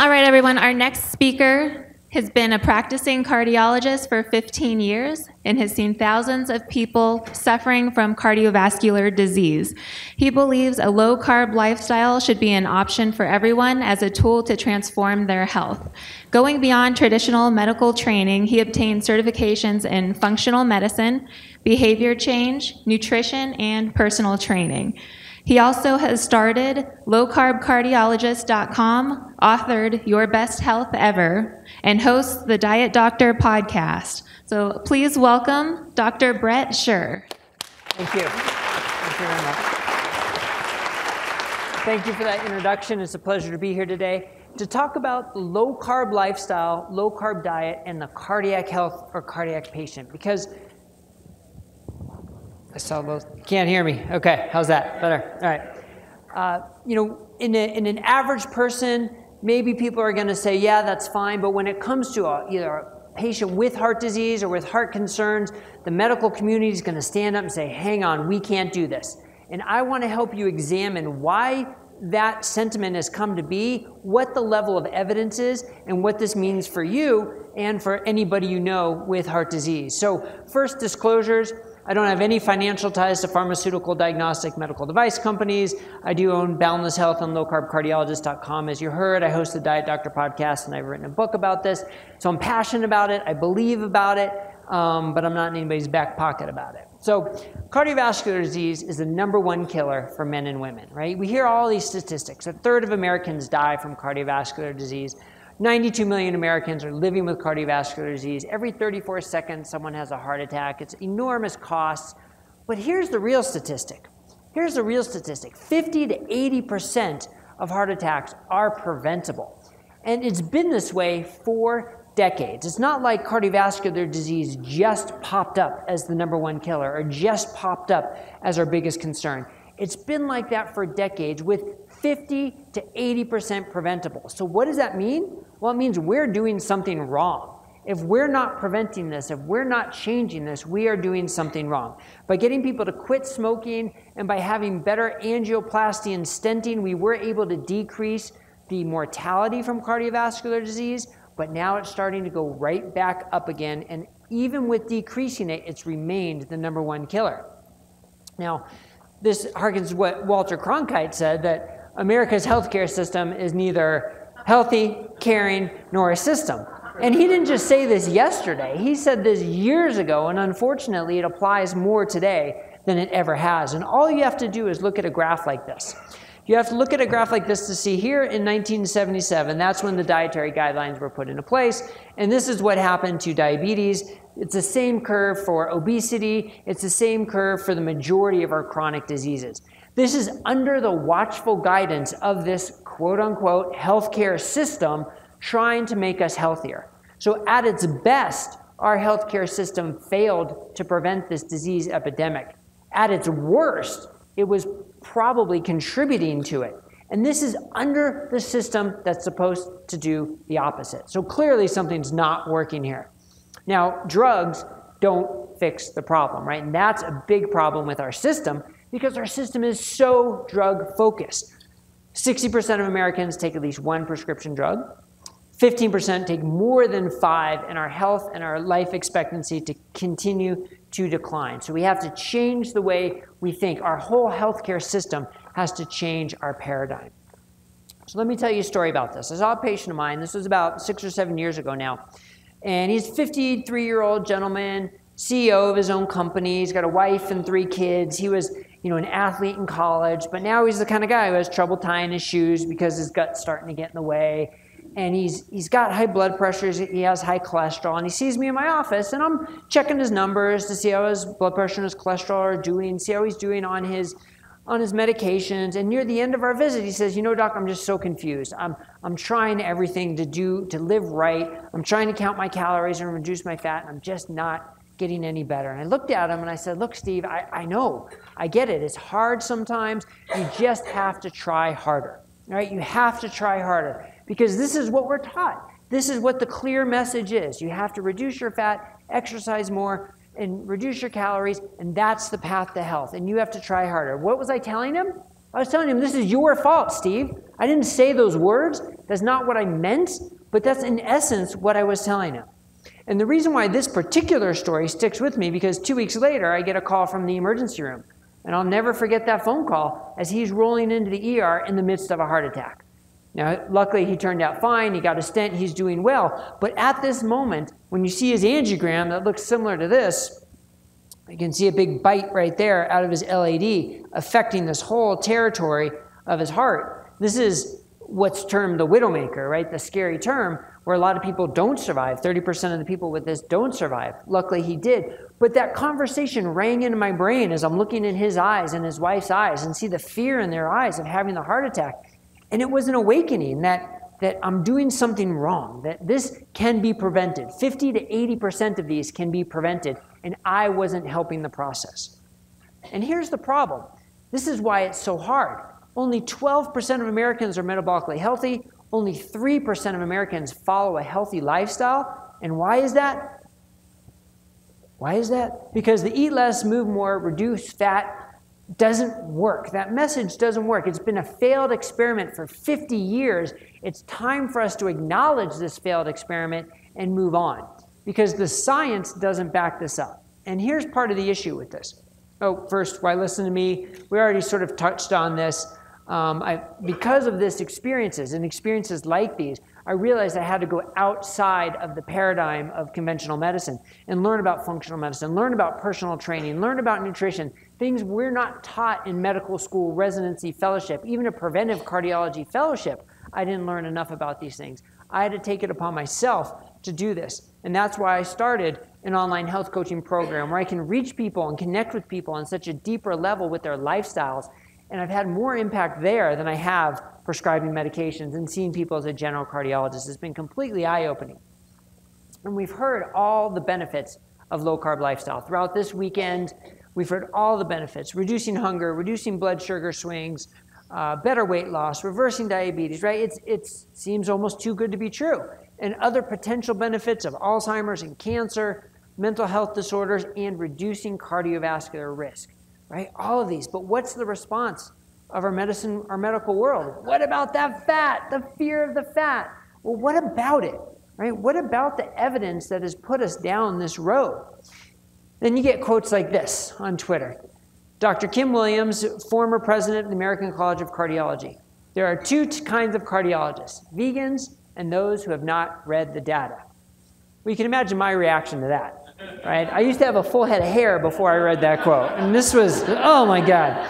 All right, everyone, our next speaker has been a practicing cardiologist for 15 years and has seen thousands of people suffering from cardiovascular disease. He believes a low-carb lifestyle should be an option for everyone as a tool to transform their health. Going beyond traditional medical training, he obtained certifications in functional medicine, behavior change, nutrition, and personal training. He also has started lowcarbcardiologist.com, authored Your Best Health Ever, and hosts the Diet Doctor podcast. So please welcome Dr. Bret Scher. Thank you. Thank you very much. Thank you for that introduction. It's a pleasure to be here today to talk about the low-carb lifestyle, low-carb diet, and the cardiac health or cardiac patient. Because I saw those. Can't hear me. Okay, how's that? Better. All right. In an average person, maybe people are going to say, yeah, that's fine. But when it comes to either a patient with heart disease or with heart concerns, the medical community is going to stand up and say, hang on, we can't do this. And I want to help you examine why that sentiment has come to be, what the level of evidence is, and what this means for you and for anybody you know with heart disease. So first, disclosures. I don't have any financial ties to pharmaceutical, diagnostic, medical device companies. I do own Boundless Health and lowcarbcardiologist.com. As you heard, I host the Diet Doctor podcast, and I've written a book about this. So I'm passionate about it. I believe about it, but I'm not in anybody's back pocket about it. So cardiovascular disease is the #1 killer for men and women, right? We hear all these statistics. 1/3 of Americans die from cardiovascular disease. 92 million Americans are living with cardiovascular disease. Every 34 seconds, someone has a heart attack. It's enormous costs. But here's the real statistic. 50 to 80% of heart attacks are preventable. And it's been this way for decades. It's not like cardiovascular disease just popped up as the #1 killer or just popped up as our biggest concern. It's been like that for decades with 50 to 80% preventable. So what does that mean? Well, it means we're doing something wrong. If we're not preventing this, if we're not changing this, we are doing something wrong. By getting people to quit smoking and by having better angioplasty and stenting, we were able to decrease the mortality from cardiovascular disease, but now it's starting to go right back up again. And even with decreasing it, it's remained the #1 killer. Now, this harkens to what Walter Cronkite said, that America's healthcare system is neither healthy, caring, nor a system. And he didn't just say this yesterday. He said this years ago, and unfortunately, it applies more today than it ever has. And all you have to do is look at a graph like this. You have to look at a graph like this to see here in 1977, that's when the dietary guidelines were put into place. And this is what happened to diabetes. It's the same curve for obesity. It's the same curve for the majority of our chronic diseases. This is under the watchful guidance of this quote-unquote healthcare system trying to make us healthier. So at its best, our healthcare system failed to prevent this disease epidemic. At its worst, it was probably contributing to it. And this is under the system that's supposed to do the opposite. So clearly something's not working here. Now, drugs don't fix the problem, right? And that's a big problem with our system because our system is so drug-focused. 60% of Americans take at least one prescription drug. 15% take more than 5, and our health and our life expectancy to continue to decline. So we have to change the way we think. Our whole healthcare system has to change our paradigm. So let me tell you a story about this. I saw a patient of mine. This was about 6 or 7 years ago now. And he's a 53-year-old gentleman, CEO of his own company. He's got a wife and 3 kids. He was, an athlete in college, but now he's the kind of guy who has trouble tying his shoes because his gut's starting to get in the way. And he's got high blood pressures, he has high cholesterol, and he sees me in my office, and I'm checking his numbers to see how his blood pressure and his cholesterol are doing, see how he's doing on his medications. And near the end of our visit, he says, Doc, I'm just so confused. I'm trying everything to live right. I'm trying to count my calories and reduce my fat, and I'm just not getting any better. And I looked at him and I said, look, Steve, I know, I get it. It's hard sometimes. You just have to try harder, all right? You have to try harder. Because this is what we're taught. This is what the clear message is. You have to reduce your fat, exercise more, and reduce your calories, and that's the path to health. And you have to try harder. What was I telling him? I was telling him, this is your fault, Steve. I didn't say those words. That's not what I meant, but that's in essence what I was telling him. And the reason why this particular story sticks with me, because 2 weeks later, I get a call from the emergency room. And I'll never forget that phone call as he's rolling into the ER in the midst of a heart attack. Now, luckily, he turned out fine. He got a stent. He's doing well. But at this moment, when you see his angiogram that looks similar to this, you can see a big bite right there out of his LAD affecting this whole territory of his heart. This is what's termed the widowmaker, right? The scary term where a lot of people don't survive. 30% of the people with this don't survive. Luckily, he did. But that conversation rang into my brain as I'm looking in his eyes and his wife's eyes and see the fear in their eyes of having the heart attack. And it was an awakening that I'm doing something wrong, that this can be prevented. 50 to 80% of these can be prevented, and I wasn't helping the process. And here's the problem. This is why it's so hard. Only 12% of Americans are metabolically healthy. Only 3% of Americans follow a healthy lifestyle. And why is that? Why is that? Because the eat less, move more, reduce fat doesn't work. That message doesn't work. It's been a failed experiment for 50 years. It's time for us to acknowledge this failed experiment and move on, because the science doesn't back this up. And here's part of the issue with this. Oh, first, why listen to me? We already sort of touched on this. Because of this experiences and experiences like these, I realized I had to go outside of the paradigm of conventional medicine and learn about functional medicine, learn about personal training, learn about nutrition, things we're not taught in medical school, residency, fellowship, even a preventive cardiology fellowship. I didn't learn enough about these things. I had to take it upon myself to do this. And that's why I started an online health coaching program where I can reach people and connect with people on such a deeper level with their lifestyles. And I've had more impact there than I have prescribing medications and seeing people as a general cardiologist. It's been completely eye-opening. And we've heard all the benefits of low-carb lifestyle. Throughout this weekend, we've heard all the benefits: reducing hunger, reducing blood sugar swings, better weight loss, reversing diabetes, right? It seems almost too good to be true. And other potential benefits of Alzheimer's and cancer, mental health disorders, and reducing cardiovascular risk. Right? All of these. But what's the response of our medical world? What about that fat? The fear of the fat. Well, what about it? Right? What about the evidence that has put us down this road? Then you get quotes like this on Twitter. Dr. Kim Williams, former president of the American College of Cardiology. There are two kinds of cardiologists: vegans and those who have not read the data. Well, you can imagine my reaction to that. Right? I used to have a full head of hair before I read that quote. And this was, oh my God.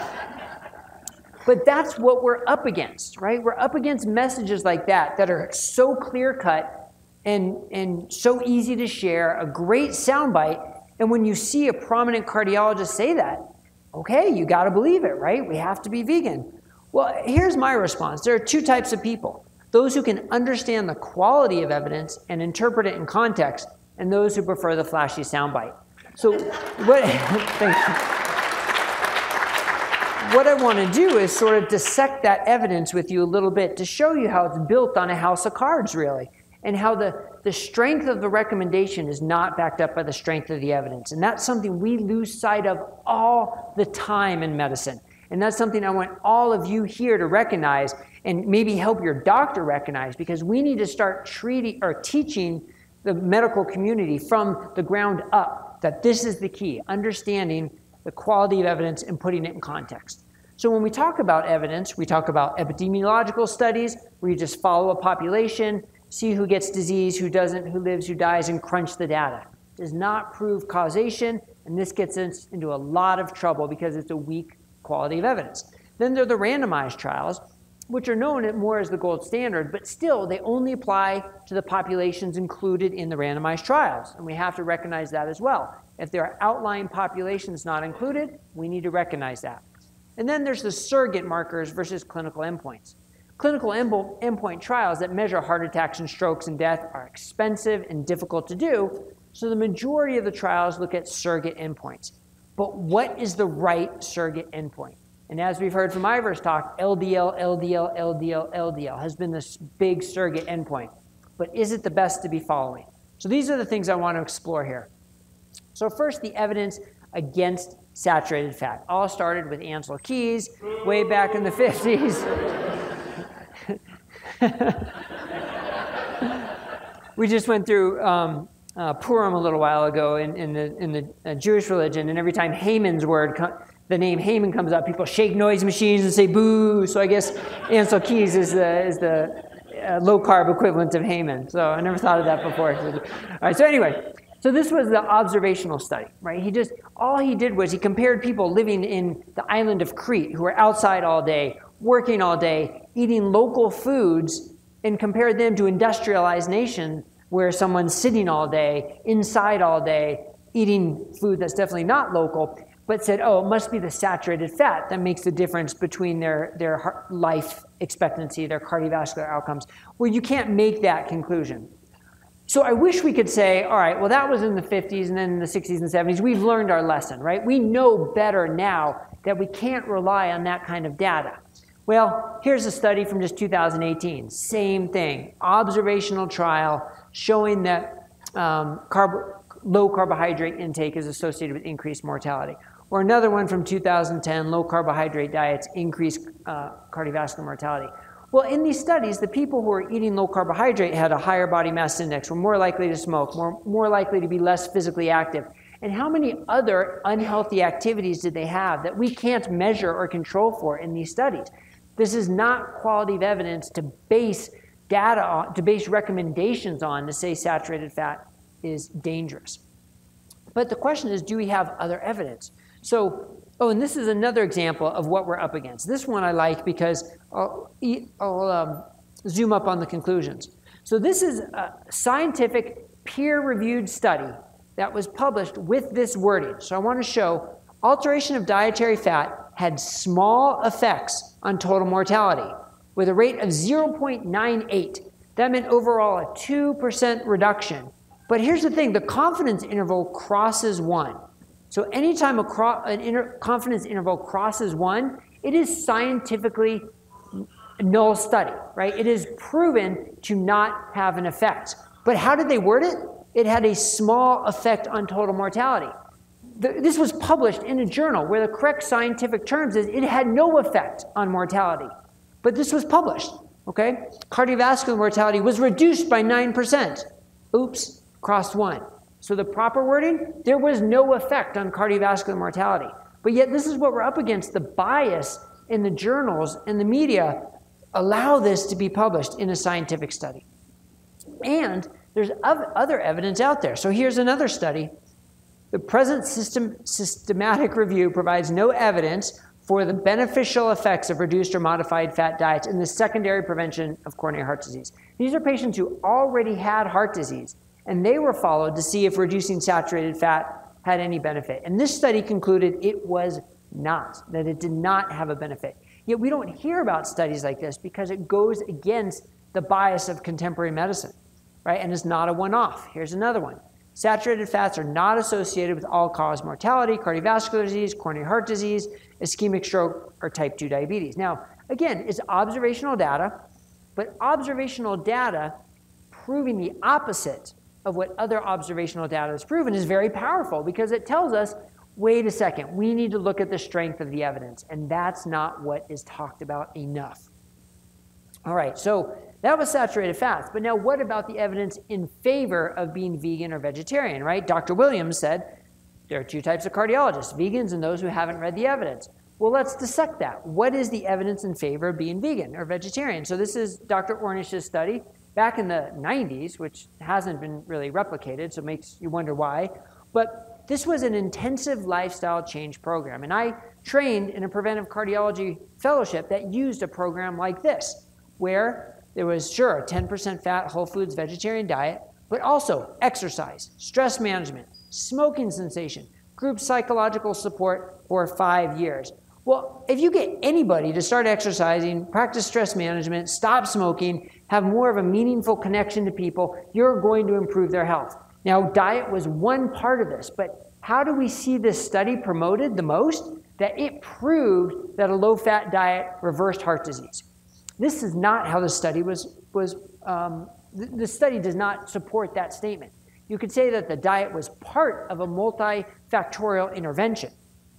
But that's what we're up against, right? We're up against messages like that are so clear-cut and so easy to share, a great soundbite. And when you see a prominent cardiologist say that, okay, you got to believe it, right? We have to be vegan. Well, here's my response. There are two types of people: those who can understand the quality of evidence and interpret it in context, and those who prefer the flashy soundbite. So what I want to do is sort of dissect that evidence with you a little bit to show you how it's built on a house of cards, really, and how the strength of the recommendation is not backed up by the strength of the evidence. And that's something we lose sight of all the time in medicine. And that's something I want all of you here to recognize and maybe help your doctor recognize, because we need to start teaching the medical community from the ground up that this is the key: understanding the quality of evidence and putting it in context. So when we talk about evidence, we talk about epidemiological studies where you just follow a population, see who gets disease, who doesn't, who lives, who dies, and crunch the data. It does not prove causation, and this gets us into a lot of trouble because it's a weak quality of evidence. Then there are the randomized trials, which are known more as the gold standard, but still they only apply to the populations included in the randomized trials, and we have to recognize that as well. If there are outlying populations not included, we need to recognize that. And then there's the surrogate markers versus clinical endpoints. Clinical endpoint trials that measure heart attacks and strokes and death are expensive and difficult to do, so the majority of the trials look at surrogate endpoints. But what is the right surrogate endpoint? And as we've heard from Ivor's talk, LDL, LDL, LDL, LDL has been this big surrogate endpoint. But is it the best to be following? So these are the things I want to explore here. So first, the evidence against saturated fat. All started with Ansel Keys way back in the 50s. We just went through Purim a little while ago in the Jewish religion, and every time Haman's word, the name Haman comes up, people shake noise machines and say boo. So I guess Ansel Keys is the low carb equivalent of Haman. So I never thought of that before. All right. So anyway, so this was the observational study, right? All he did was he compared people living in the island of Crete who were outside all day, working all day, eating local foods, and compared them to industrialized nations where someone's sitting all day, inside all day, eating food that's definitely not local, but said, oh, it must be the saturated fat that makes the difference between their life expectancy, their cardiovascular outcomes. Well, you can't make that conclusion. So I wish we could say, all right, well, that was in the 50s and then in the 60s and 70s. We've learned our lesson, right? We know better now that we can't rely on that kind of data. Well, here's a study from just 2018. Same thing, observational trial showing that low carbohydrate intake is associated with increased mortality. Or another one from 2010, low carbohydrate diets increase cardiovascular mortality. Well, in these studies, the people who were eating low carbohydrate had a higher body mass index, were more likely to smoke, more likely to be less physically active. And how many other unhealthy activities did they have that we can't measure or control for in these studies? This is not quality of evidence to base data on, to base recommendations on to say saturated fat is dangerous. But the question is, do we have other evidence? So, and this is another example of what we're up against. This one I like because I'll zoom up on the conclusions. So this is a scientific peer-reviewed study that was published with this wording. So I want to show alteration of dietary fat had small effects on total mortality with a rate of 0.98. That meant overall a 2% reduction. But here's the thing, the confidence interval crosses 1. So anytime an confidence interval crosses 1, it is scientifically null study, right? It is proven to not have an effect. But how did they word it? It had a small effect on total mortality. This was published in a journal where the correct scientific terms is it had no effect on mortality. But this was published, okay? Cardiovascular mortality was reduced by 9%. Oops, crossed 1. So the proper wording, there was no effect on cardiovascular mortality. But yet this is what we're up against. The bias in the journals and the media allow this to be published in a scientific study. And there's other evidence out there. So here's another study. The present systematic review provides no evidence for the beneficial effects of reduced or modified fat diets in the secondary prevention of coronary heart disease. These are patients who already had heart disease, and they were followed to see if reducing saturated fat had any benefit. And this study concluded it was not, that it did not have a benefit. Yet we don't hear about studies like this because it goes against the bias of contemporary medicine, right? And it's not a one-off. Here's another one. Saturated fats are not associated with all-cause mortality, cardiovascular disease, coronary heart disease, ischemic stroke, or type 2 diabetes. Now, again, it's observational data, but observational data proving the opposite of what other observational data has proven is very powerful because it tells us, wait a second, we need to look at the strength of the evidence, and that's not what is talked about enough. All right, so that was saturated fats, but now what about the evidence in favor of being vegan or vegetarian, right? Dr. Williams said there are two types of cardiologists, vegans and those who haven't read the evidence. Well, let's dissect that. What is the evidence in favor of being vegan or vegetarian? So this is Dr. Ornish's study back in the 90s, which hasn't been really replicated, so it makes you wonder why. But this was an intensive lifestyle change program, and I trained in a preventive cardiology fellowship that used a program like this, where there was, sure, a 10% fat, whole foods, vegetarian diet, but also exercise, stress management, smoking cessation, group psychological support for 5 years. Well, if you get anybody to start exercising, practice stress management, stop smoking, have more of a meaningful connection to people, you're going to improve their health. Now, diet was one part of this, but how do we see this study promoted the most? That it proved that a low-fat diet reversed heart disease. This is not how the study the study does not support that statement. You could say that the diet was part of a multifactorial intervention,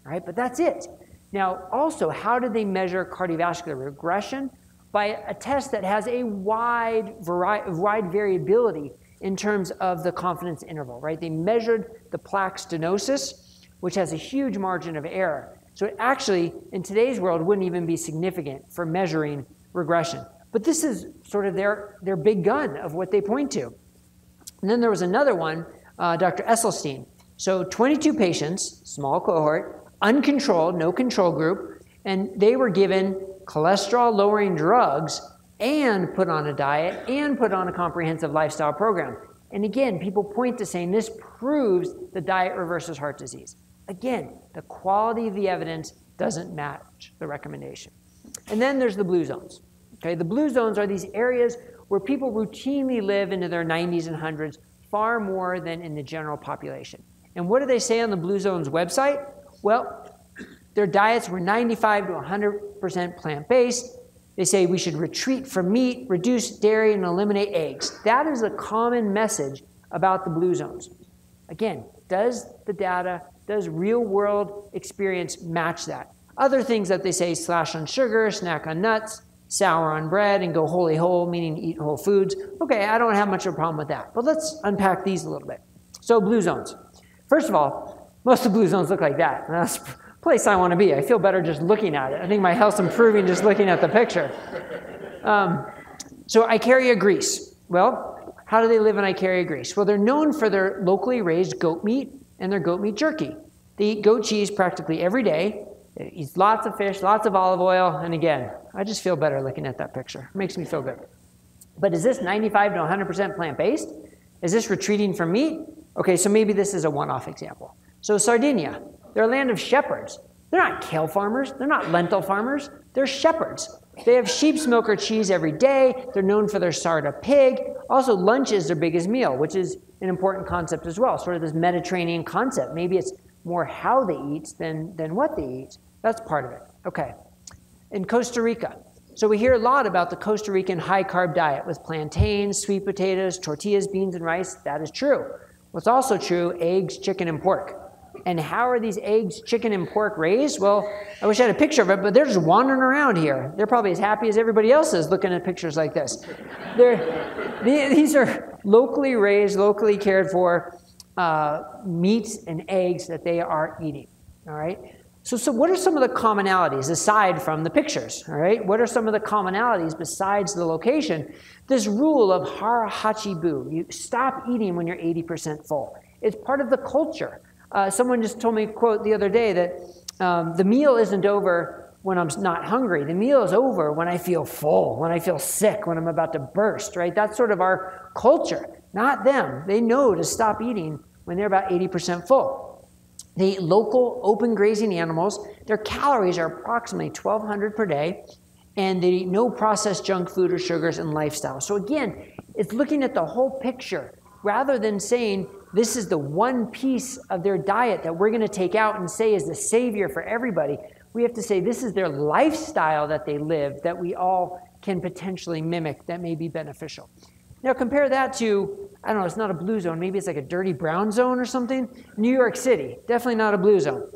right? But that's it. Now, also, how did they measure cardiovascular regression? By a test that has a wide variability in terms of the confidence interval, right? They measured the plaque stenosis, which has a huge margin of error. So it actually, in today's world, wouldn't even be significant for measuring regression. But this is sort of their big gun of what they point to. And then there was another one, Dr. Esselstyn. So 22 patients, small cohort, uncontrolled, no control group, and they were given cholesterol-lowering drugs and put on a diet and put on a comprehensive lifestyle program. And again, people point to saying this proves the diet reverses heart disease. Again, the quality of the evidence doesn't match the recommendation. And then there's the blue zones. Okay, the blue zones are these areas where people routinely live into their 90s and 100s far more than in the general population. And what do they say on the blue zones website? Well, their diets were 95 to 100% plant-based. They say we should retreat from meat, reduce dairy, and eliminate eggs. That is a common message about the blue zones. Again, does the data, does real-world experience match that? Other things that they say, slash on sugar, snack on nuts, sour on bread, and go wholly whole, meaning eat whole foods. Okay, I don't have much of a problem with that. But let's unpack these a little bit. So blue zones. First of all, most of the blue zones look like that. And that's the place I want to be. I feel better just looking at it. I think my health's improving just looking at the picture. So Icaria, Greece. Well, how do they live in Icaria, Greece? Well, they're known for their locally raised goat meat and their goat meat jerky. They eat goat cheese practically every day. They eat lots of fish, lots of olive oil. And again, I just feel better looking at that picture. It makes me feel good. But is this 95 to 100% plant-based? Is this retreating from meat? Okay, so maybe this is a one-off example. So Sardinia, they're a land of shepherds. They're not kale farmers. They're not lentil farmers. They're shepherds. They have sheep's milk or cheese every day. They're known for their sarda pig. Also, lunch is their biggest meal, which is an important concept as well, sort of this Mediterranean concept. Maybe it's more how they eat than what they eat. That's part of it. Okay. In Costa Rica, so we hear a lot about the Costa Rican high-carb diet with plantains, sweet potatoes, tortillas, beans, and rice. That is true. What's also true, eggs, chicken, and pork. And how are these eggs, chicken, and pork raised? Well, I wish I had a picture of it, but they're just wandering around here. They're probably as happy as everybody else is looking at pictures like this. These are locally raised, locally cared for meats and eggs that they are eating, all right? So what are some of the commonalities aside from the pictures, all right? What are some of the commonalities besides the location? This rule of hara hachi bu, you stop eating when you're 80% full. It's part of the culture. Someone just told me, quote, the other day that the meal isn't over when I'm not hungry. The meal is over when I feel full, when I feel sick, when I'm about to burst, right? That's sort of our culture, not them. They know to stop eating when they're about 80% full. They eat local, open grazing animals. Their calories are approximately 1,200 per day, and they eat no processed junk food or sugars and lifestyle. So again, it's looking at the whole picture rather than saying this is the one piece of their diet that we're going to take out and say is the savior for everybody. We have to say this is their lifestyle that they live that we all can potentially mimic that may be beneficial. Now compare that to, I don't know, it's not a blue zone. Maybe it's like a dirty brown zone or something. New York City, definitely not a blue zone.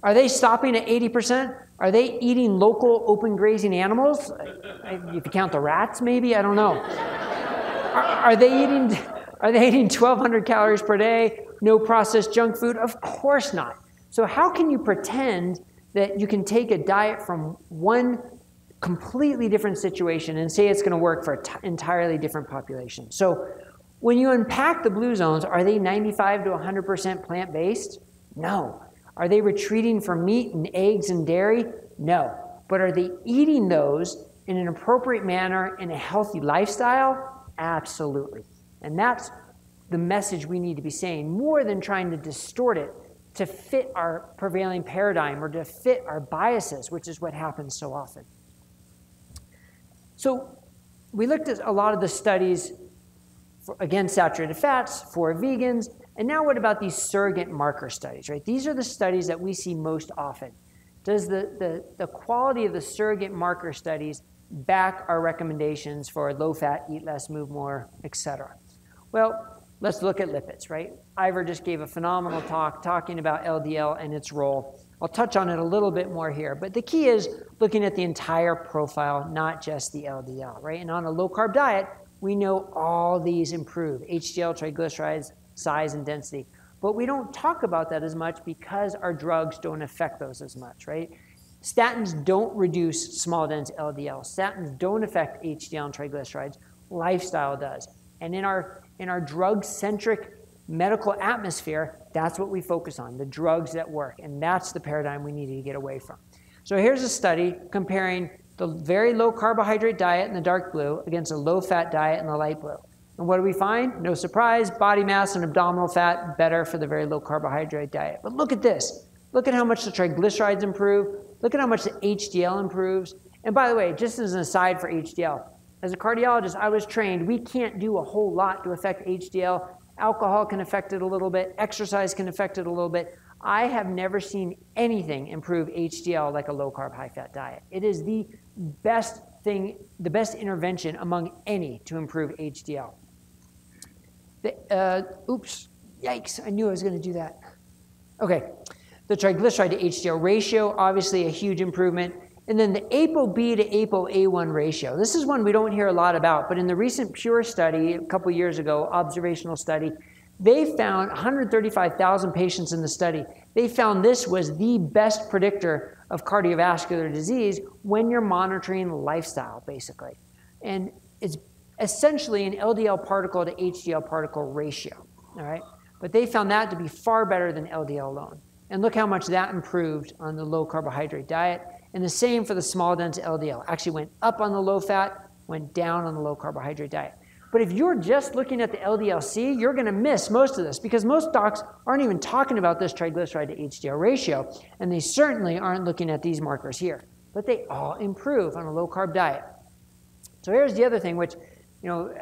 Are they stopping at 80%? Are they eating local open grazing animals? If you count the rats, maybe, I don't know. Are they eating 1,200 calories per day, no processed junk food? Of course not. So how can you pretend that you can take a diet from one completely different situation and say it's going to work for an entirely different population? So when you unpack the blue zones, are they 95 to 100% plant-based? No. Are they retreating from meat and eggs and dairy? No. But are they eating those in an appropriate manner in a healthy lifestyle? Absolutely. And that's the message we need to be saying, more than trying to distort it to fit our prevailing paradigm or to fit our biases, which is what happens so often. So we looked at a lot of the studies against saturated fats for vegans, and now what about these surrogate marker studies, right? These are the studies that we see most often. Does the quality of the surrogate marker studies back our recommendations for low fat, eat less, move more, etc.? Well, let's look at lipids, right? Ivor just gave a phenomenal talk talking about LDL and its role. I'll touch on it a little bit more here, but the key is looking at the entire profile, not just the LDL, right? And on a low-carb diet, We know all these improve, HDL, triglycerides, size, and density. But we don't talk about that as much because our drugs don't affect those as much, right? Statins don't reduce small dense LDL. Statins don't affect HDL and triglycerides. Lifestyle does. And in our drug-centric medical atmosphere, that's what we focus on, the drugs that work. And that's the paradigm we need to get away from. So here's a study comparing the very low carbohydrate diet in the dark blue against a low-fat diet in the light blue. And what do we find? No surprise, body mass and abdominal fat better for the very low carbohydrate diet. But look at this. Look at how much the triglycerides improve. Look at how much the HDL improves. And by the way, just as an aside for HDL, as a cardiologist, I was trained, we can't do a whole lot to affect HDL. Alcohol can affect it a little bit. Exercise can affect it a little bit. I have never seen anything improve HDL like a low-carb, high-fat diet. It is the best thing, the best intervention among any to improve HDL. Oops, yikes, I knew I was going to do that. Okay, the triglyceride to HDL ratio, obviously a huge improvement. And then the ApoB to ApoA1 ratio. This is one we don't hear a lot about, but in the recent Pure study, a couple years ago, observational study, they found 135,000 patients in the study. They found this was the best predictor of cardiovascular disease when you're monitoring lifestyle, basically. And it's essentially an LDL particle to HDL particle ratio, all right? But they found that to be far better than LDL alone. And look how much that improved on the low carbohydrate diet. And the same for the small dense LDL. Actually went up on the low fat, went down on the low carbohydrate diet. But if you're just looking at the LDL-C, you're going to miss most of this because most docs aren't even talking about this triglyceride to HDL ratio, and they certainly aren't looking at these markers here. But they all improve on a low-carb diet. So here's the other thing, which, you know,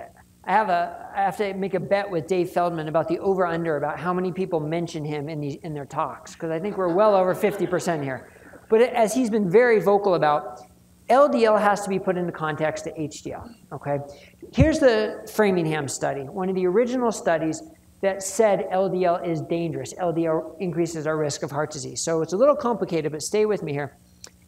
I have to make a bet with Dave Feldman about the over-under, about how many people mention him in their talks, because I think we're well over 50% here. But as he's been very vocal about, LDL has to be put into context to HDL, okay? Here's the Framingham study, one of the original studies that said LDL is dangerous. LDL increases our risk of heart disease. So it's a little complicated, but stay with me here.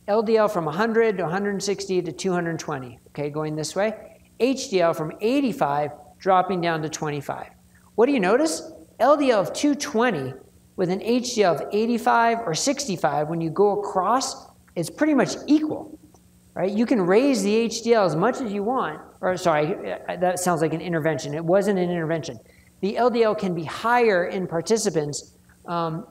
LDL from 100 to 160 to 220, okay, going this way. HDL from 85 dropping down to 25. What do you notice? LDL of 220 with an HDL of 85 or 65, when you go across, it's pretty much equal. Right? You can raise the HDL as much as you want, or sorry, that sounds like an intervention. It wasn't an intervention. The LDL can be higher in participants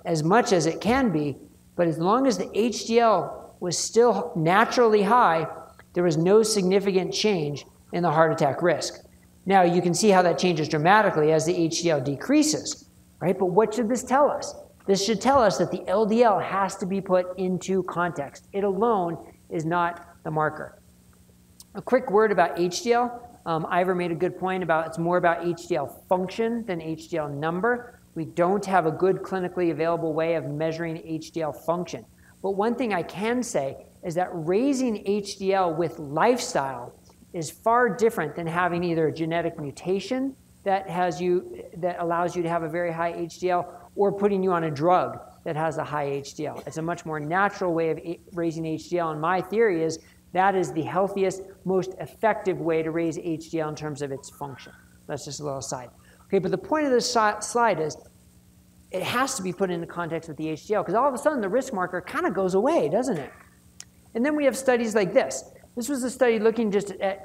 as much as it can be, but as long as the HDL was still naturally high, there was no significant change in the heart attack risk. Now, you can see how that changes dramatically as the HDL decreases, right? But what should this tell us? This should tell us that the LDL has to be put into context. It alone is not the marker. A quick word about HDL. Ivor made a good point about it's more about HDL function than HDL number. We don't have a good clinically available way of measuring HDL function. But one thing I can say is that raising HDL with lifestyle is far different than having either a genetic mutation that allows you to have a very high HDL, or putting you on a drug that has a high HDL. It's a much more natural way of raising HDL, and my theory is that is the healthiest, most effective way to raise HDL in terms of its function. That's just a little aside. Okay, but the point of this slide is it has to be put into context with the HDL, because all of a sudden the risk marker kind of goes away, doesn't it? And then we have studies like this. This was a study looking just at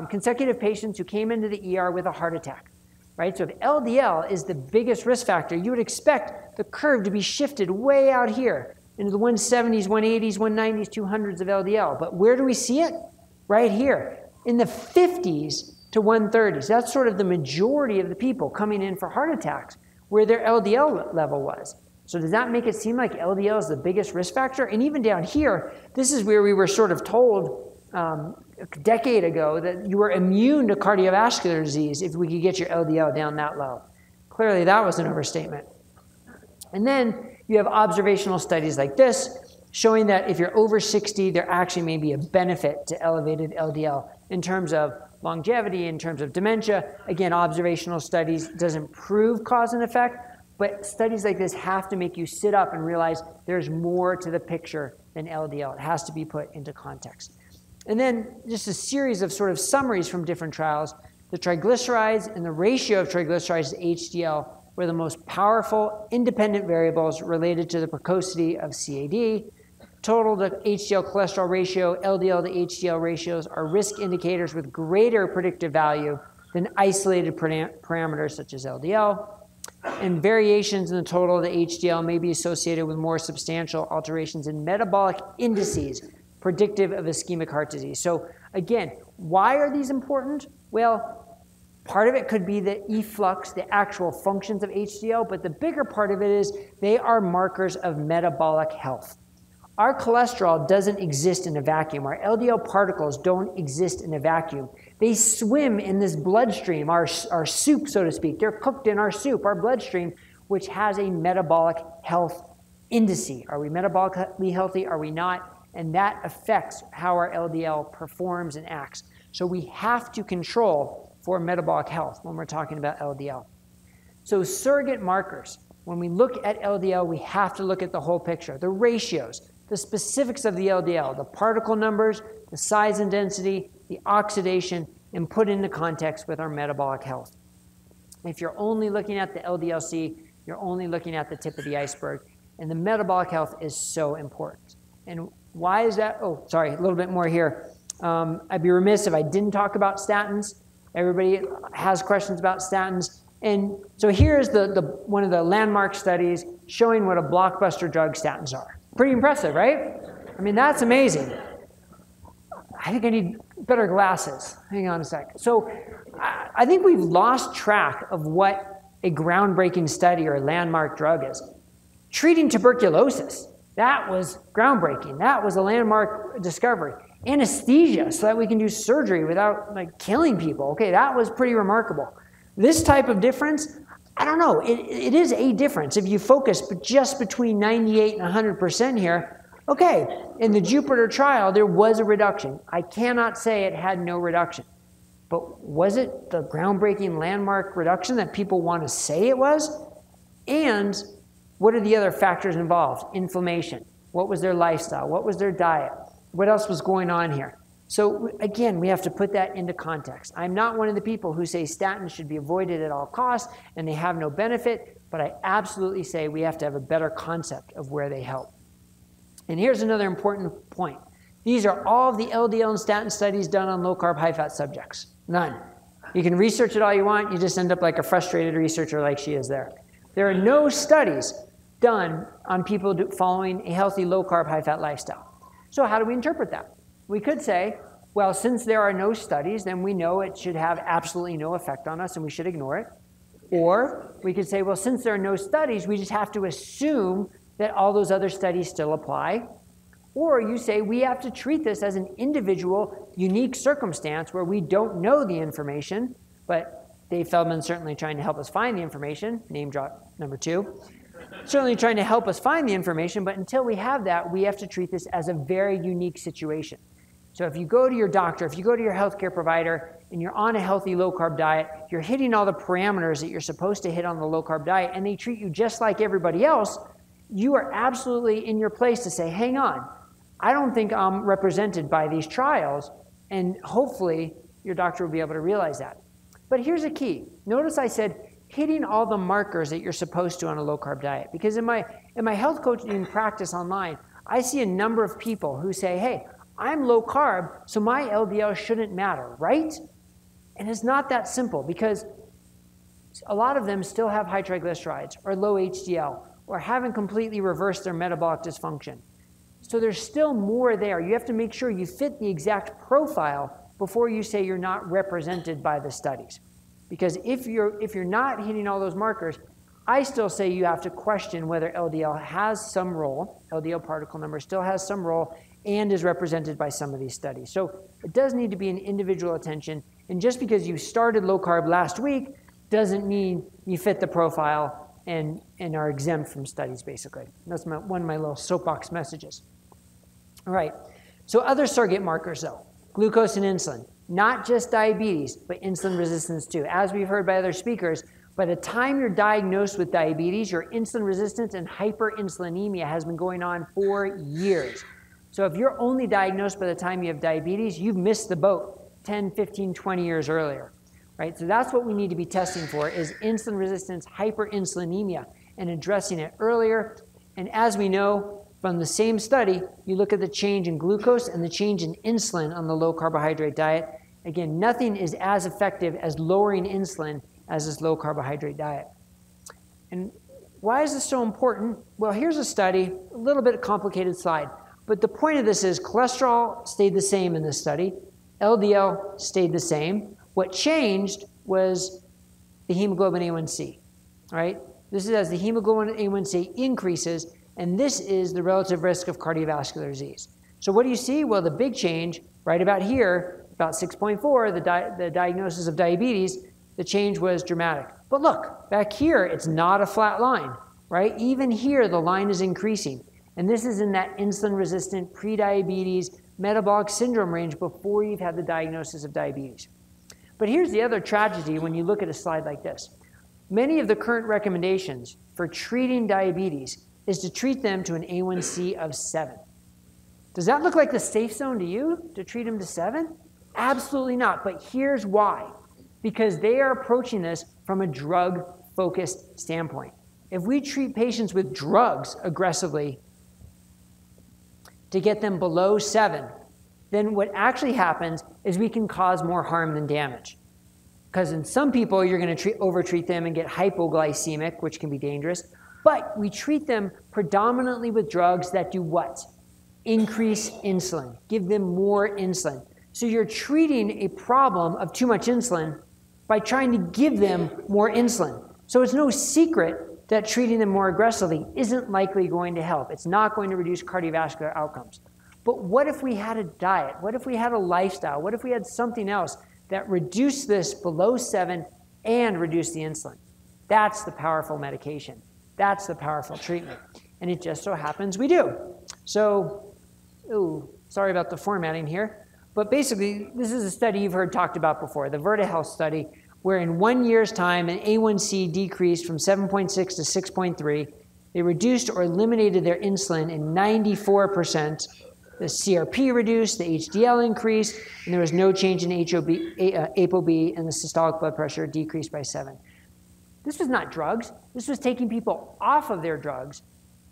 consecutive patients who came into the ER with a heart attack. Right? So if LDL is the biggest risk factor, you would expect the curve to be shifted way out here into the 170s, 180s, 190s, 200s of LDL. But where do we see it? Right here, in the 50s to 130s. That's sort of the majority of the people coming in for heart attacks where their LDL level was. So does that make it seem like LDL is the biggest risk factor? And even down here, this is where we were sort of told a decade ago that you were immune to cardiovascular disease if we could get your LDL down that low. Clearly, that was an overstatement. And then you have observational studies like this showing that if you're over 60, there actually may be a benefit to elevated LDL in terms of longevity, in terms of dementia. Again, observational studies doesn't prove cause and effect, but studies like this have to make you sit up and realize there's more to the picture than LDL. It has to be put into context. And then just a series of sort of summaries from different trials. The triglycerides and the ratio of triglycerides to HDL were the most powerful independent variables related to the precocity of CAD. Total to HDL cholesterol ratio, LDL to HDL ratios are risk indicators with greater predictive value than isolated parameters such as LDL. And variations in the total to HDL may be associated with more substantial alterations in metabolic indices predictive of ischemic heart disease. So again, why are these important? Well, part of it could be the efflux, the actual functions of HDL, but the bigger part of it is they are markers of metabolic health. Our cholesterol doesn't exist in a vacuum. Our LDL particles don't exist in a vacuum. They swim in this bloodstream, our soup, so to speak. They're cooked in our soup, our bloodstream, which has a metabolic health indice. Are we metabolically healthy? Are we not? And that affects how our LDL performs and acts. So we have to control for metabolic health when we're talking about LDL. So surrogate markers, when we look at LDL, we have to look at the whole picture, the ratios, the specifics of the LDL, the particle numbers, the size and density, the oxidation, and put into context with our metabolic health. If you're only looking at the LDL-C, you're only looking at the tip of the iceberg, and the metabolic health is so important. And why is that? Oh, sorry, a little bit more here. I'd be remiss if I didn't talk about statins. Everybody has questions about statins. And so here's one of the landmark studies showing what a blockbuster drug statins are. Pretty impressive, right? I mean, that's amazing. I think I need better glasses. Hang on a sec. So I think we've lost track of what a groundbreaking study or a landmark drug is. Treating tuberculosis, that was groundbreaking. That was a landmark discovery. Anesthesia, so that we can do surgery without killing people. Okay, that was pretty remarkable. This type of difference, I don't know. It is a difference. If you focus just between 98 and 100% here, okay, in the Jupiter trial, there was a reduction. I cannot say it had no reduction. But was it the groundbreaking landmark reduction that people want to say it was? And what are the other factors involved? Inflammation. What was their lifestyle? What was their diet? What else was going on here? So again, we have to put that into context. I'm not one of the people who say statins should be avoided at all costs and they have no benefit, but I absolutely say we have to have a better concept of where they help. And here's another important point. These are all of the LDL and statin studies done on low-carb, high-fat subjects. None. You can research it all you want. You just end up like a frustrated researcher like she is there. There are no studies done on people following a healthy low-carb, high-fat lifestyle. So how do we interpret that? We could say, well, since there are no studies, then we know it should have absolutely no effect on us and we should ignore it. Or we could say, well, since there are no studies, we just have to assume that all those other studies still apply. Or you say we have to treat this as an individual, unique circumstance where we don't know the information, but Dave Feldman's certainly trying to help us find the information, name drop number 2. Certainly trying to help us find the information, but until we have that, we have to treat this as a very unique situation. So if you go to your doctor, if you go to your healthcare provider, and you're on a healthy low-carb diet, you're hitting all the parameters that you're supposed to hit on the low-carb diet, and they treat you just like everybody else, you are absolutely in your place to say, hang on, I don't think I'm represented by these trials, and hopefully your doctor will be able to realize that. But here's a key. Notice I said hitting all the markers that you're supposed to on a low-carb diet, because in my health coaching practice online, I see a number of people who say, hey, I'm low carb, so my LDL shouldn't matter, right? And it's not that simple because a lot of them still have high triglycerides or low HDL or haven't completely reversed their metabolic dysfunction. So there's still more there. You have to make sure you fit the exact profile before you say you're not represented by the studies. Because if you're not hitting all those markers, I still say you have to question whether LDL has some role, LDL particle number still has some role, and is represented by some of these studies. So it does need to be an individual attention. And just because you started low carb last week doesn't mean you fit the profile and are exempt from studies, basically. That's one of my little soapbox messages. All right, so other surrogate markers, though. Glucose and insulin. Not just diabetes, but insulin resistance, too. As we've heard by other speakers, by the time you're diagnosed with diabetes, your insulin resistance and hyperinsulinemia has been going on for years. So if you're only diagnosed by the time you have diabetes, you've missed the boat 10, 15, 20 years earlier, right? So that's what we need to be testing for, is insulin resistance, hyperinsulinemia, and addressing it earlier. And as we know from the same study, you look at the change in glucose and the change in insulin on the low carbohydrate diet. Again, nothing is as effective as lowering insulin as this low carbohydrate diet. And why is this so important? Well, here's a study, a little bit complicated slide, but the point of this is cholesterol stayed the same in this study, LDL stayed the same. What changed was the hemoglobin A1C, right? This is as the hemoglobin A1C increases, and this is the relative risk of cardiovascular disease. So what do you see? Well, the big change right about here, about 6.4, the diagnosis of diabetes, the change was dramatic. But look, back here, it's not a flat line, right? Even here, the line is increasing. And this is in that insulin-resistant prediabetes metabolic syndrome range before you've had the diagnosis of diabetes. But here's the other tragedy when you look at a slide like this. Many of the current recommendations for treating diabetes is to treat them to an A1C of 7. Does that look like the safe zone to you, to treat them to 7? Absolutely not, but here's why. Because they are approaching this from a drug-focused standpoint. If we treat patients with drugs aggressively to get them below 7, then what actually happens is we can cause more harm than damage. Because in some people, you're going to overtreat them and get hypoglycemic, which can be dangerous. But we treat them predominantly with drugs that do what? Increase insulin, give them more insulin. So you're treating a problem of too much insulin by trying to give them more insulin. So it's no secret that treating them more aggressively isn't likely going to help. It's not going to reduce cardiovascular outcomes. But what if we had a diet? What if we had a lifestyle? What if we had something else that reduced this below 7 and reduced the insulin? That's the powerful medication. That's the powerful treatment. And it just so happens we do. So, sorry about the formatting here. But basically, this is a study you've heard talked about before, the VertaHealth study, where in 1 year's time, an A1C decreased from 7.6 to 6.3. They reduced or eliminated their insulin in 94%. The CRP reduced, the HDL increased, and there was no change in ApoB, and the systolic blood pressure decreased by 7. This was not drugs. This was taking people off of their drugs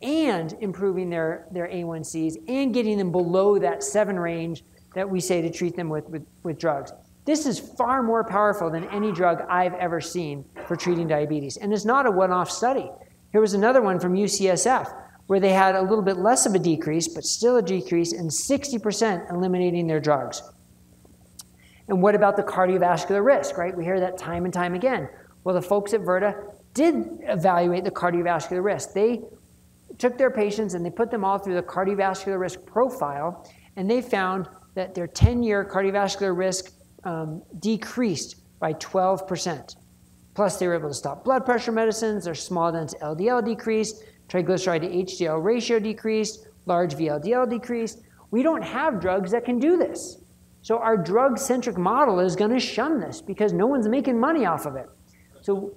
and improving their A1Cs and getting them below that 7 range that we say to treat them with drugs. This is far more powerful than any drug I've ever seen for treating diabetes. And it's not a one-off study. Here was another one from UCSF where they had a little bit less of a decrease, but still a decrease, and 60% eliminating their drugs. And what about the cardiovascular risk, right? We hear that time and time again. Well, the folks at Verta did evaluate the cardiovascular risk. They took their patients and they put them all through the cardiovascular risk profile, and they found that their 10-year cardiovascular risk decreased by 12%. Plus, they were able to stop blood pressure medicines, their small dense LDL decreased, triglyceride to HDL ratio decreased, large VLDL decreased. We don't have drugs that can do this. So our drug-centric model is going to shun this because no one's making money off of it. So,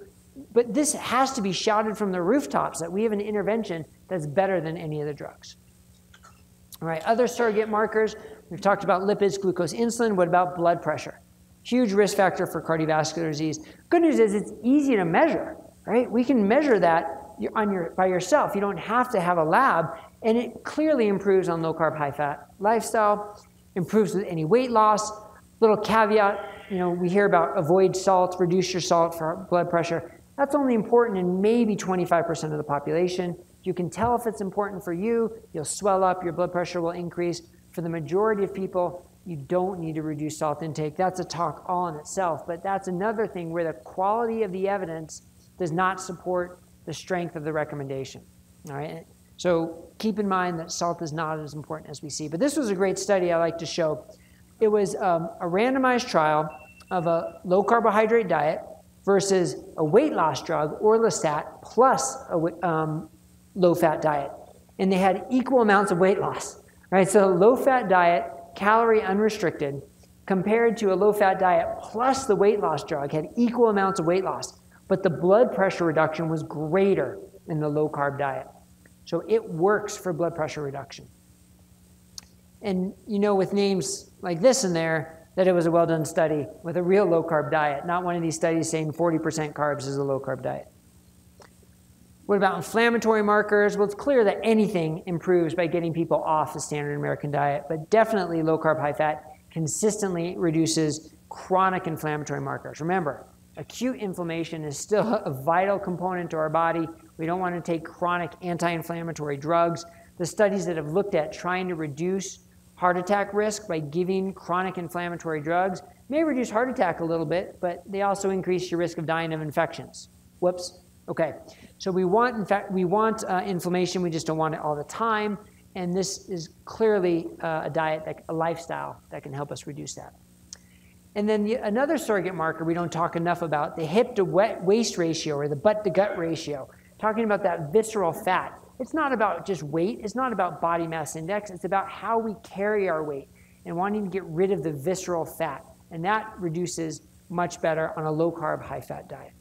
but this has to be shouted from the rooftops that we have an intervention that's better than any of the drugs. All right, other surrogate markers. We've talked about lipids, glucose, insulin. What about blood pressure? Huge risk factor for cardiovascular disease. Good news is it's easy to measure, right? We can measure that by yourself. You don't have to have a lab, and it clearly improves on low-carb, high-fat lifestyle, improves with any weight loss. Little caveat, we hear about avoid salt, reduce your salt for blood pressure. That's only important in maybe 25% of the population. You can tell if it's important for you. You'll swell up, your blood pressure will increase. For the majority of people, you don't need to reduce salt intake. That's a talk all in itself, but that's another thing where the quality of the evidence does not support the strength of the recommendation. All right. So keep in mind that salt is not as important as we see. But this was a great study I like to show. It was a randomized trial of a low carbohydrate diet versus a weight loss drug, orlistat, plus a low-fat diet. And they had equal amounts of weight loss. Right? So a low-fat diet, calorie unrestricted, compared to a low-fat diet plus the weight loss drug had equal amounts of weight loss. But the blood pressure reduction was greater in the low-carb diet. So it works for blood pressure reduction. And with names like this in there, that it was a well-done study with a real low-carb diet, not one of these studies saying 40% carbs is a low-carb diet. What about inflammatory markers? Well, it's clear that anything improves by getting people off the standard American diet, but definitely low-carb, high-fat consistently reduces chronic inflammatory markers. Remember, acute inflammation is still a vital component to our body. We don't want to take chronic anti-inflammatory drugs. The studies that have looked at trying to reduce heart attack risk by giving chronic inflammatory drugs may reduce heart attack a little bit, but they also increase your risk of dying of infections. Whoops. Okay. So we want inflammation. We just don't want it all the time. And this is clearly a diet, a lifestyle that can help us reduce that. And then another surrogate marker we don't talk enough about, the hip to waist ratio or the butt to gut ratio, talking about that visceral fat. It's not about just weight. It's not about body mass index. It's about how we carry our weight and wanting to get rid of the visceral fat. And that reduces much better on a low-carb, high-fat diet.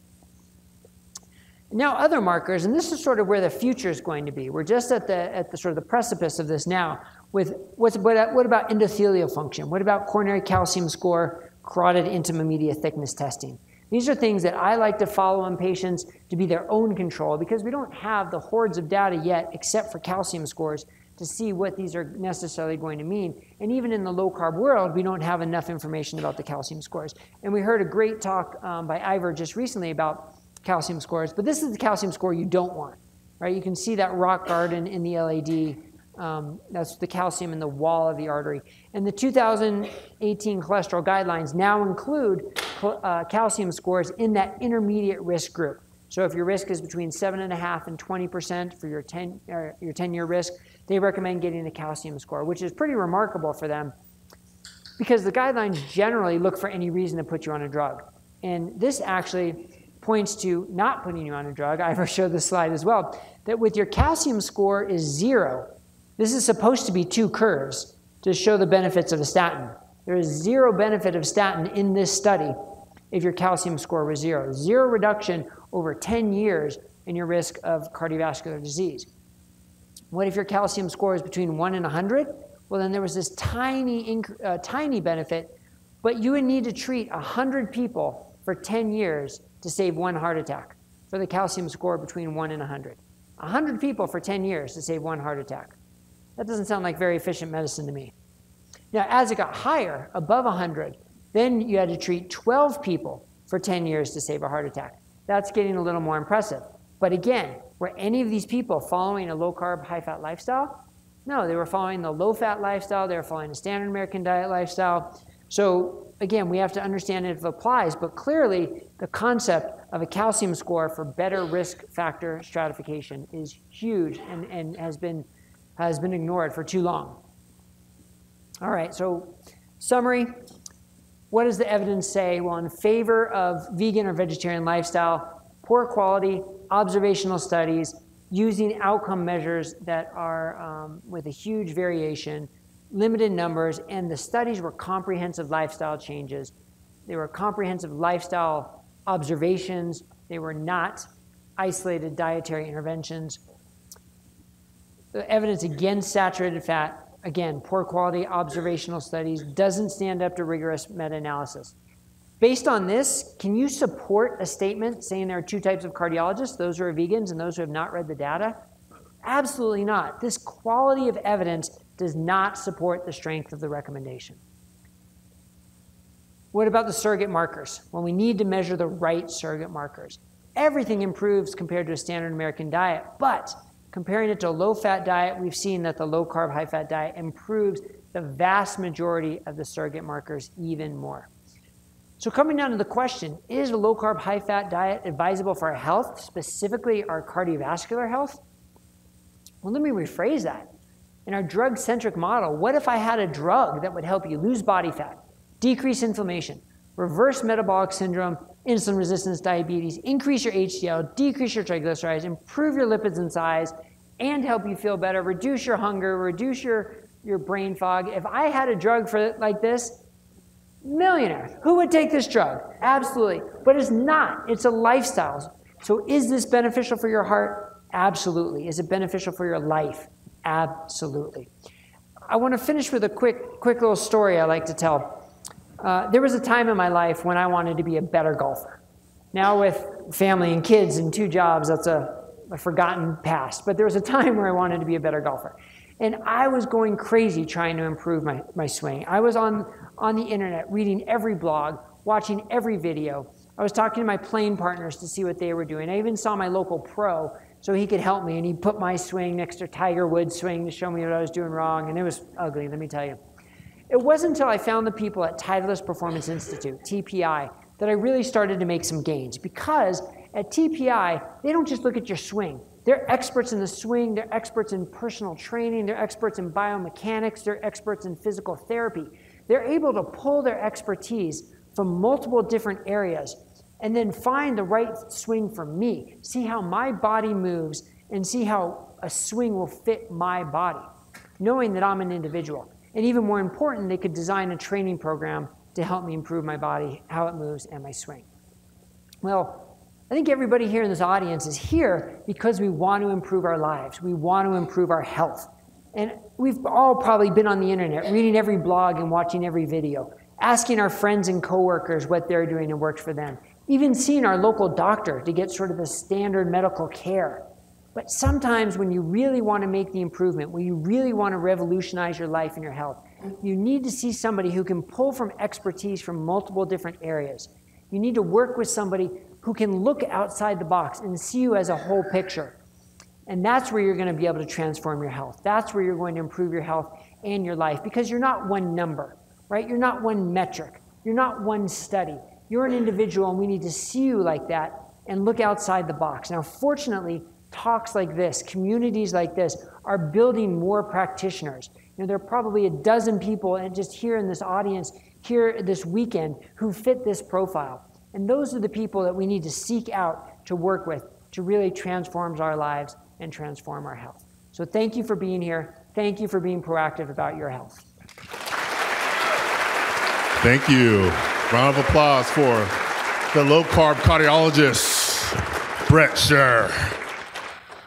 Now other markers, and this is sort of where the future is going to be. We're just at the sort of the precipice of this now with what about endothelial function? What about coronary calcium score, carotid intima media thickness testing? These are things that I like to follow on patients to be their own control because we don't have the hordes of data yet except for calcium scores to see what these are necessarily going to mean. And even in the low-carb world, we don't have enough information about the calcium scores. And we heard a great talk by Ivor just recently about calcium scores, but this is the calcium score you don't want, right? You can see that rock garden in the LAD. That's the calcium in the wall of the artery. And the 2018 cholesterol guidelines now include calcium scores in that intermediate risk group. So if your risk is between 7.5% and 20% for your 10-year risk, they recommend getting a calcium score, which is pretty remarkable for them because the guidelines generally look for any reason to put you on a drug. And this actually points to not putting you on a drug. Ivor showed this slide as well, that with your calcium score is 0, this is supposed to be 2 curves to show the benefits of a statin. There is 0 benefit of statin in this study if your calcium score was 0. 0 reduction over 10 years in your risk of cardiovascular disease. What if your calcium score is between 1 and 100? Well, then there was this tiny benefit, but you would need to treat 100 people for 10 years to save 1 heart attack for the calcium score between 1 and 100. 100 people for 10 years to save 1 heart attack. That doesn't sound like very efficient medicine to me. Now, as it got higher, above 100, then you had to treat 12 people for 10 years to save a heart attack. That's getting a little more impressive. But again, were any of these people following a low-carb, high-fat lifestyle? No, they were following the low-fat lifestyle. They were following a standard American diet lifestyle. So again, we have to understand if it applies, but clearly the concept of a calcium score for better risk factor stratification is huge and has been ignored for too long. All right, so summary. What does the evidence say? Well, in favor of vegan or vegetarian lifestyle, poor quality, observational studies, using outcome measures that are with a huge variation, limited numbers, and the studies were comprehensive lifestyle changes. They were comprehensive lifestyle observations. They were not isolated dietary interventions. The evidence against saturated fat, again, poor quality observational studies, doesn't stand up to rigorous meta-analysis. Based on this, can you support a statement saying there are 2 types of cardiologists, those who are vegans and those who have not read the data? Absolutely not. This quality of evidence does not support the strength of the recommendation. What about the surrogate markers? Well, we need to measure the right surrogate markers. Everything improves compared to a standard American diet, but comparing it to a low-fat diet, we've seen that the low-carb, high-fat diet improves the vast majority of the surrogate markers even more. So coming down to the question, is a low-carb, high-fat diet advisable for our health, specifically our cardiovascular health? Well, let me rephrase that. In our drug-centric model, what if I had a drug that would help you lose body fat, decrease inflammation, reverse metabolic syndrome, insulin resistance, diabetes, increase your HDL, decrease your triglycerides, improve your lipids and size, and help you feel better, reduce your hunger, reduce your brain fog? If I had a drug for like this, millionaire. Who would take this drug? Absolutely. But it's not. It's a lifestyle. So is this beneficial for your heart? Absolutely. Is it beneficial for your life? Absolutely. I want to finish with a quick little story I like to tell. There was a time in my life when I wanted to be a better golfer. Now with family and kids and 2 jobs, that's a forgotten past. But there was a time where I wanted to be a better golfer. And I was going crazy trying to improve my swing. I was on the internet reading every blog, watching every video. I was talking to my playing partners to see what they were doing. I even saw my local pro so he could help me, and he put my swing next to Tiger Woods' swing to show me what I was doing wrong, and it was ugly, let me tell you. It wasn't until I found the people at Titleist Performance Institute, TPI, that I really started to make some gains, because at TPI, they don't just look at your swing. They're experts in the swing, they're experts in personal training, they're experts in biomechanics, they're experts in physical therapy. They're able to pull their expertise from multiple different areas and then find the right swing for me, see how my body moves, and see how a swing will fit my body, knowing that I'm an individual. And even more important, they could design a training program to help me improve my body, how it moves, and my swing. Well, I think everybody here in this audience is here because we want to improve our lives. We want to improve our health. And we've all probably been on the internet, reading every blog and watching every video, asking our friends and coworkers what they're doing and works for them, even seeing our local doctor to get sort of the standard medical care. But sometimes when you really want to make the improvement, when you really want to revolutionize your life and your health, you need to see somebody who can pull from expertise from multiple different areas. You need to work with somebody who can look outside the box and see you as a whole picture. And that's where you're going to be able to transform your health. That's where you're going to improve your health and your life, because you're not one number, right? You're not one metric. You're not one study. You're an individual, and we need to see you like that and look outside the box. Now, fortunately, talks like this, communities like this, are building more practitioners. You know, there are probably a dozen people, and just here in this audience, here this weekend, who fit this profile. And those are the people that we need to seek out to work with to really transform our lives and transform our health. So thank you for being here. Thank you for being proactive about your health. Thank you. Round of applause for the low-carb cardiologist, Bret Scher.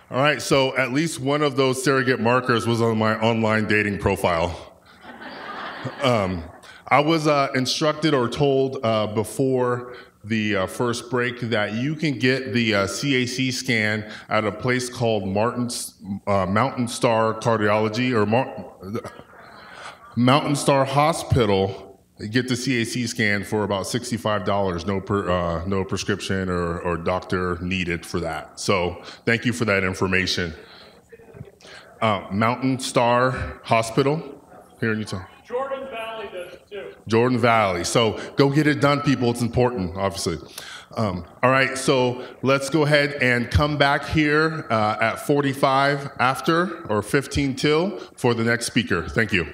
All right, so at least one of those surrogate markers was on my online dating profile. I was instructed or told before the first break that you can get the CAC scan at a place called Mountain Star Cardiology or Mountain Star Hospital. Get the CAC scan for about $65, no prescription or doctor needed for that. So thank you for that information. Mountain Star Hospital here in Utah. Jordan Valley does it too. Jordan Valley. So go get it done, people. It's important, obviously. All right, so let's go ahead and come back here at 45 after or 15 till for the next speaker. Thank you.